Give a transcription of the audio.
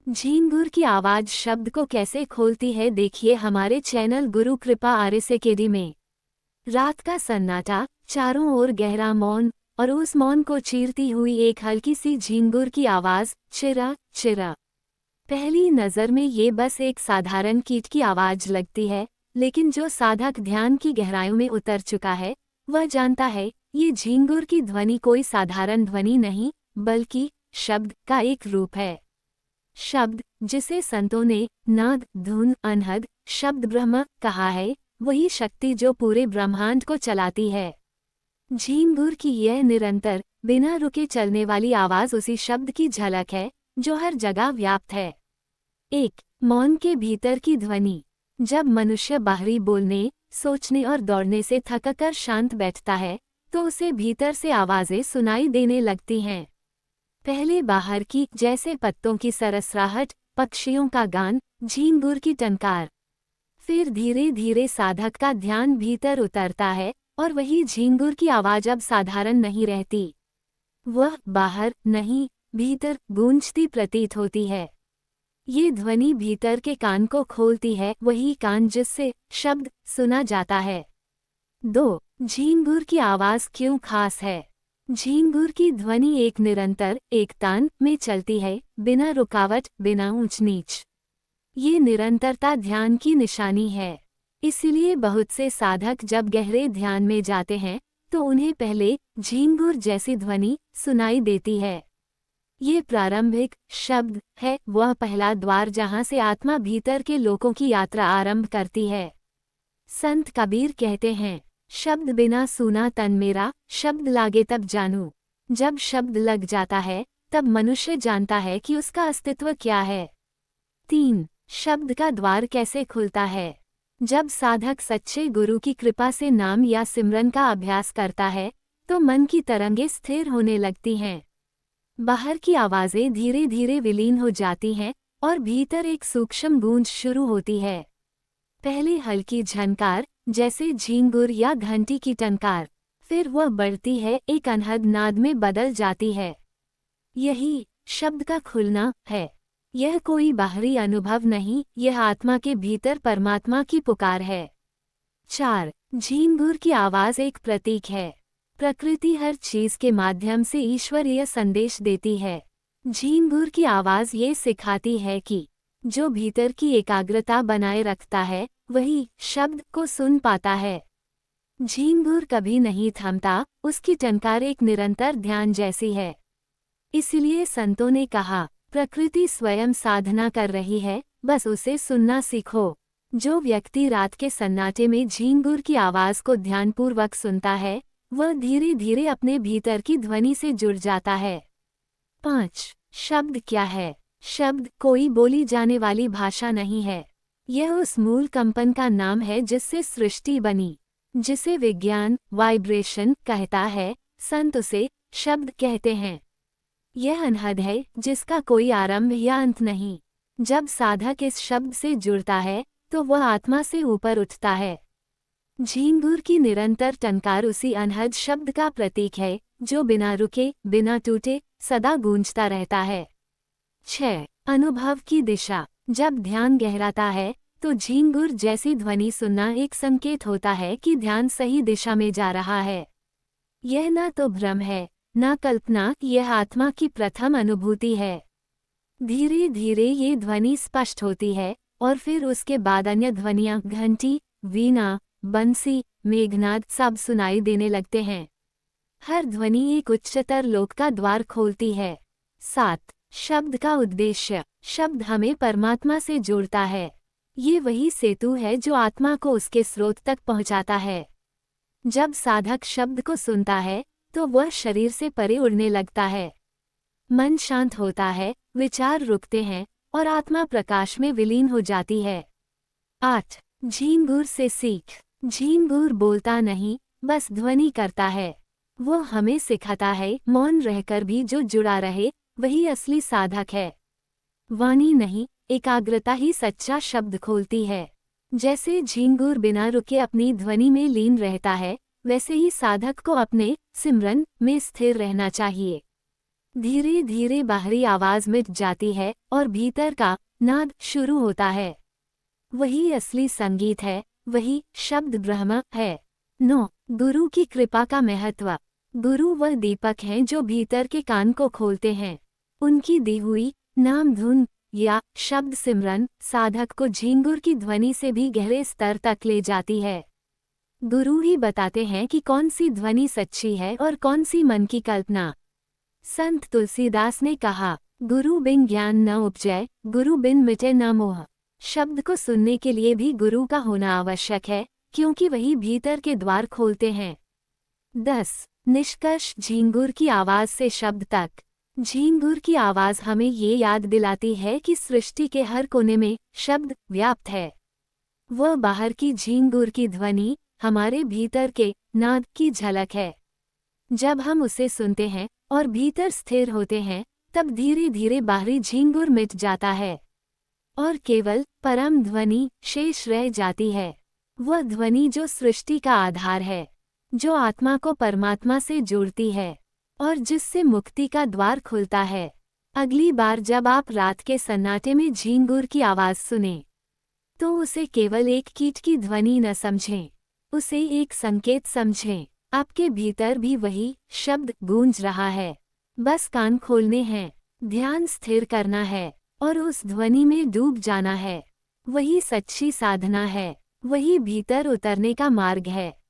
झींगुर की आवाज शब्द को कैसे खोलती है, देखिए हमारे चैनल गुरु कृपा RSAKD में। रात का सन्नाटा, चारों ओर गहरा मौन, और उस मौन को चीरती हुई एक हल्की सी झींगुर की आवाज, चिरा चिरा। पहली नजर में ये बस एक साधारण कीट की आवाज लगती है, लेकिन जो साधक ध्यान की गहराइयों में उतर चुका है वह जानता है ये झींगुर की ध्वनि कोई साधारण ध्वनि नहीं, बल्कि शब्द का एक रूप है। शब्द, जिसे संतों ने नाद, धुन, अनहद, शब्द ब्रह्म कहा है, वही शक्ति जो पूरे ब्रह्मांड को चलाती है। झींगुर की यह निरंतर, बिना रुके चलने वाली आवाज उसी शब्द की झलक है जो हर जगह व्याप्त है। एक, मौन के भीतर की ध्वनि। जब मनुष्य बाहरी बोलने, सोचने और दौड़ने से थककर शांत बैठता है, तो उसे भीतर से आवाजें सुनाई देने लगती हैं। पहले बाहर की, जैसे पत्तों की सरसराहट, पक्षियों का गान, झींगुर की टंकार। फिर धीरे धीरे साधक का ध्यान भीतर उतरता है और वही झींगुर की आवाज अब साधारण नहीं रहती। वह बाहर नहीं, भीतर गूंजती प्रतीत होती है। ये ध्वनि भीतर के कान को खोलती है, वही कान जिससे शब्द सुना जाता है। 2. झींगुर की आवाज क्यों खास है? झींगुर की ध्वनि एक निरंतर, एक तान में चलती है, बिना रुकावट, बिना ऊंच नीच। ये निरंतरता ध्यान की निशानी है। इसलिए बहुत से साधक जब गहरे ध्यान में जाते हैं तो उन्हें पहले झींगुर जैसी ध्वनि सुनाई देती है। ये प्रारंभिक शब्द है, वह पहला द्वार जहां से आत्मा भीतर के लोकों की यात्रा आरंभ करती है। संत कबीर कहते हैं, शब्द बिना सुना तन मेरा, शब्द लागे तब जानू। जब शब्द लग जाता है तब मनुष्य जानता है कि उसका अस्तित्व क्या है। 3. शब्द का द्वार कैसे खुलता है? जब साधक सच्चे गुरु की कृपा से नाम या सिमरन का अभ्यास करता है तो मन की तरंगें स्थिर होने लगती हैं। बाहर की आवाजें धीरे धीरे विलीन हो जाती हैं और भीतर एक सूक्ष्म गूंज शुरू होती है। पहले हल्की झनकार, जैसे झींगुर या घंटी की टंकार, फिर वह बढ़ती है, एक अनहद नाद में बदल जाती है। यही शब्द का खुलना है। यह कोई बाहरी अनुभव नहीं, यह आत्मा के भीतर परमात्मा की पुकार है। 4. झींगुर की आवाज एक प्रतीक है। प्रकृति हर चीज के माध्यम से ईश्वरीय संदेश देती है। झींगुर की आवाज ये सिखाती है कि जो भीतर की एकाग्रता बनाए रखता है वही शब्द को सुन पाता है। झींगुर कभी नहीं थमता, उसकी टंकार एक निरंतर ध्यान जैसी है। इसलिए संतों ने कहा, प्रकृति स्वयं साधना कर रही है, बस उसे सुनना सीखो। जो व्यक्ति रात के सन्नाटे में झींगुर की आवाज को ध्यानपूर्वक सुनता है वह धीरे धीरे अपने भीतर की ध्वनि से जुड़ जाता है। 5. शब्द क्या है? शब्द कोई बोली जाने वाली भाषा नहीं है। यह उस मूल कंपन का नाम है जिससे सृष्टि बनी, जिसे विज्ञान वाइब्रेशन कहता है। संत उसे शब्द कहते हैं। यह अनहद है जिसका कोई आरंभ या अंत नहीं। जब साधक इस शब्द से जुड़ता है तो वह आत्मा से ऊपर उठता है। झींगुर की निरंतर टंकार उसी अनहद शब्द का प्रतीक है जो बिना रुके, बिना टूटे, सदा गूंजता रहता है। 6. अनुभव की दिशा। जब ध्यान गहराता है तो झींगुर जैसी ध्वनि सुनना एक संकेत होता है कि ध्यान सही दिशा में जा रहा है। यह न तो भ्रम है, न कल्पना, यह आत्मा की प्रथम अनुभूति है। धीरे धीरे ये ध्वनि स्पष्ट होती है और फिर उसके बाद अन्य ध्वनियां, घंटी, वीणा, बंसी, मेघनाद सब सुनाई देने लगते हैं। हर ध्वनि एक उच्चतर लोक का द्वार खोलती है। 7. शब्द का उद्देश्य। शब्द हमें परमात्मा से जोड़ता है। ये वही सेतु है जो आत्मा को उसके स्रोत तक पहुंचाता है। जब साधक शब्द को सुनता है तो वह शरीर से परे उड़ने लगता है। मन शांत होता है, विचार रुकते हैं और आत्मा प्रकाश में विलीन हो जाती है। 8. झींगुर से सीख। झींगुर बोलता नहीं, बस ध्वनि करता है। वो हमें सिखाता है मौन रहकर भी जो जुड़ा रहे वही असली साधक है। वाणी नहीं, एकाग्रता ही सच्चा शब्द खोलती है। जैसे झींगुर बिना रुके अपनी ध्वनि में लीन रहता है, वैसे ही साधक को अपने सिमरन में स्थिर रहना चाहिए। धीरे धीरे बाहरी आवाज मिट जाती है और भीतर का नाद शुरू होता है। वही असली संगीत है, वही शब्द ब्रह्म है। 9. गुरु की कृपा का महत्व। गुरु वह दीपक हैं जो भीतर के कान को खोलते हैं। उनकी दी हुई नाम धुन या शब्द सिमरन साधक को झींगुर की ध्वनि से भी गहरे स्तर तक ले जाती है। गुरु ही बताते हैं कि कौन सी ध्वनि सच्ची है और कौन सी मन की कल्पना। संत तुलसीदास ने कहा, गुरु बिन ज्ञान न उपजै, गुरु बिन मिटे न मोह। शब्द को सुनने के लिए भी गुरु का होना आवश्यक है, क्योंकि वही भीतर के द्वार खोलते हैं। 10. निष्कर्ष। झींगुर की आवाज से शब्द तक। झींगुर की आवाज हमें ये याद दिलाती है कि सृष्टि के हर कोने में शब्द व्याप्त है। वह बाहर की झींगुर की ध्वनि हमारे भीतर के नाद की झलक है। जब हम उसे सुनते हैं और भीतर स्थिर होते हैं, तब धीरे धीरे बाहरी झींगुर मिट जाता है और केवल परम ध्वनि शेष रह जाती है। वह ध्वनि जो सृष्टि का आधार है, जो आत्मा को परमात्मा से जोड़ती है और जिससे मुक्ति का द्वार खुलता है। अगली बार जब आप रात के सन्नाटे में झींगुर की आवाज सुनें, तो उसे केवल एक कीट की ध्वनि न समझें, उसे एक संकेत समझें। आपके भीतर भी वही शब्द गूंज रहा है। बस कान खोलने हैं, ध्यान स्थिर करना है और उस ध्वनि में डूब जाना है। वही सच्ची साधना है, वही भीतर उतरने का मार्ग है।